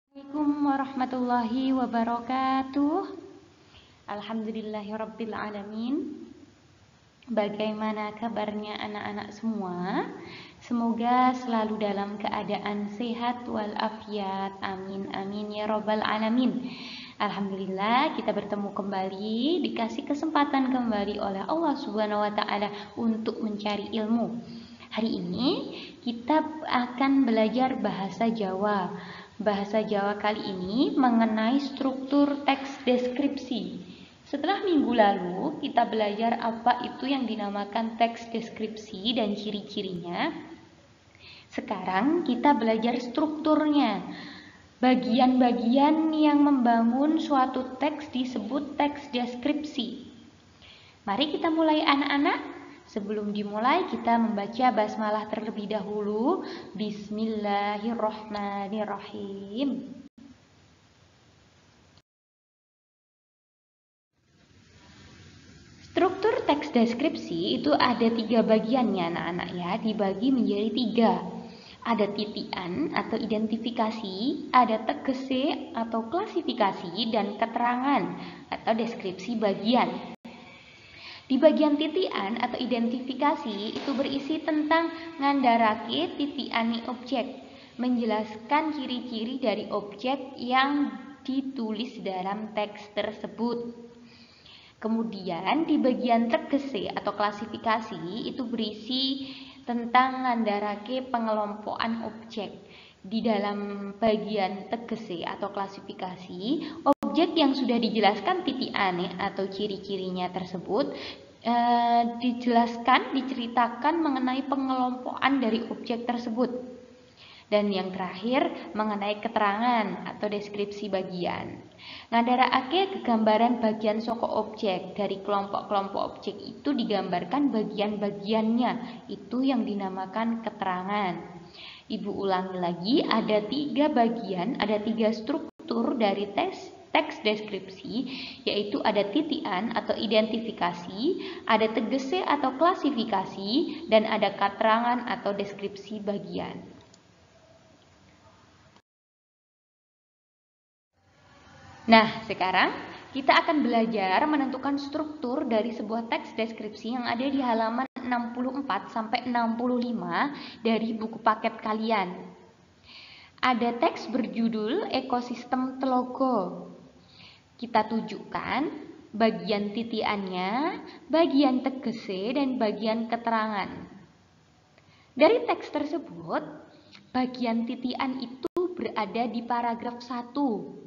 Assalamualaikum warahmatullahi wabarakatuh. Alhamdulillahirabbil alamin. Bagaimana kabarnya anak-anak semua? Semoga selalu dalam keadaan sehat walafiat. Amin amin ya rabbal alamin. Alhamdulillah kita bertemu kembali, dikasih kesempatan kembali oleh Allah Subhanahu wa taala untuk mencari ilmu. Hari ini kita akan belajar bahasa Jawa. Bahasa Jawa kali ini mengenai struktur teks deskripsi. Setelah minggu lalu kita belajar apa itu yang dinamakan teks deskripsi dan ciri-cirinya. Sekarang kita belajar strukturnya. Bagian-bagian yang membangun suatu teks disebut teks deskripsi. Mari kita mulai anak-anak. Sebelum dimulai kita membaca basmalah terlebih dahulu. Bismillahirrahmanirrahim. Struktur teks deskripsi itu ada 3 bagiannya anak-anak ya, dibagi menjadi 3. Ada titian atau identifikasi, ada tegese atau klasifikasi, dan keterangan atau deskripsi bagian. Di bagian titian atau identifikasi itu berisi tentang ngandharake titiane objek, menjelaskan ciri-ciri dari objek yang ditulis dalam teks tersebut. Kemudian di bagian tegese atau klasifikasi itu berisi tentang ngandharake pengelompokan objek. Di dalam bagian tegese atau klasifikasi, objek yang sudah dijelaskan titiane atau ciri-cirinya tersebut diceritakan mengenai pengelompokan dari objek tersebut. Dan yang terakhir mengenai keterangan atau deskripsi bagian. Ngandharakake gambaran bagian saka objek. Dari kelompok-kelompok objek itu digambarkan bagian-bagiannya. Itu yang dinamakan keterangan. Ibu ulangi lagi, ada 3 bagian, ada 3 struktur dari teks deskripsi, yaitu ada titian atau identifikasi, ada tegese atau klasifikasi, dan ada keterangan atau deskripsi bagian. Nah, sekarang kita akan belajar menentukan struktur dari sebuah teks deskripsi yang ada di halaman 64 sampai 65 dari buku paket kalian. Ada teks berjudul Ekosistem Telaga. Kita tunjukkan bagian titiannya, bagian tegese, dan bagian keterangan. Dari teks tersebut, bagian titian itu berada di paragraf 1.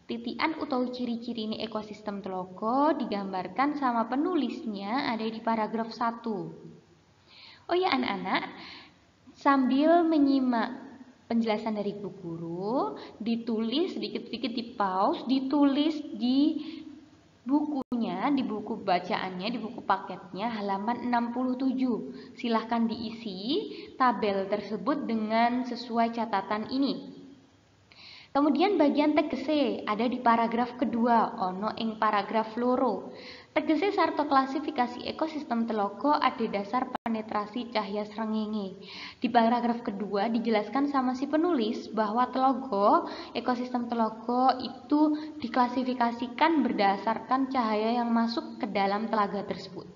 Titian atau ciri-ciri ini ekosistem telaga digambarkan sama penulisnya ada di paragraf 1. Oh ya anak-anak, sambil menyimak penjelasan dari Bu Guru, ditulis sedikit-sedikit di pause, ditulis di bukunya, di buku bacaannya, di buku paketnya halaman 67. Silahkan diisi tabel tersebut dengan sesuai catatan ini. Kemudian bagian tegese ada di paragraf kedua, ono ing paragraf loro. Tegese sarta klasifikasi ekosistem telaga ada dasar penetrasi cahya srengenge. Di paragraf kedua dijelaskan sama si penulis bahwa telaga, ekosistem telaga itu diklasifikasikan berdasarkan cahaya yang masuk ke dalam telaga tersebut.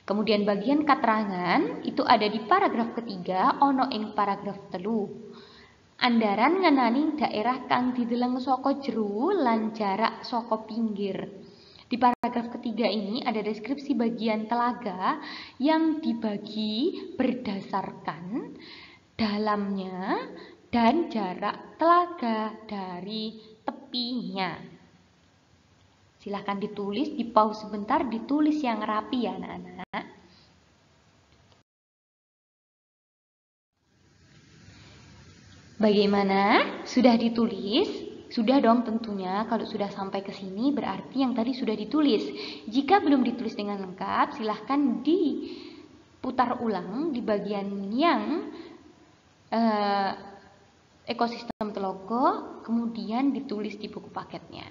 Kemudian bagian keterangan itu ada di paragraf ketiga, ono ing paragraf 3. Andharan ngenani daerah kang dideleng saka jero lan jarak saka pinggir. Di paragraf ketiga ini ada deskripsi bagian telaga yang dibagi berdasarkan dalamnya dan jarak telaga dari tepinya. Silahkan ditulis, di pause sebentar, ditulis yang rapi ya anak-anak. Bagaimana? Sudah ditulis? Sudah dong tentunya. Kalau sudah sampai ke sini berarti yang tadi sudah ditulis. Jika belum ditulis dengan lengkap, silahkan diputar ulang di bagian yang ekosistem telaga, kemudian ditulis di buku paketnya.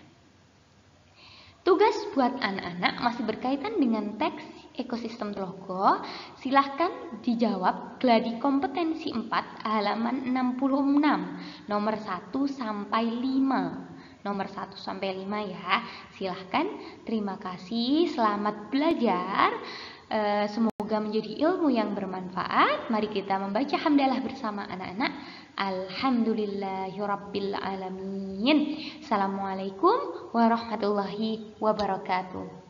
Tugas buat anak-anak masih berkaitan dengan teks ekosistem logo. Silahkan dijawab gladi kompetensi 4 halaman 66 nomor 1 sampai 5. Nomor 1 sampai 5 ya. Silahkan. Terima kasih. Selamat belajar. Semoga menjadi ilmu yang bermanfaat. Mari kita membaca hamdalah bersama anak-anak. Alhamdulillahirabbil alamin. Assalamualaikum warahmatullahi wabarakatuh.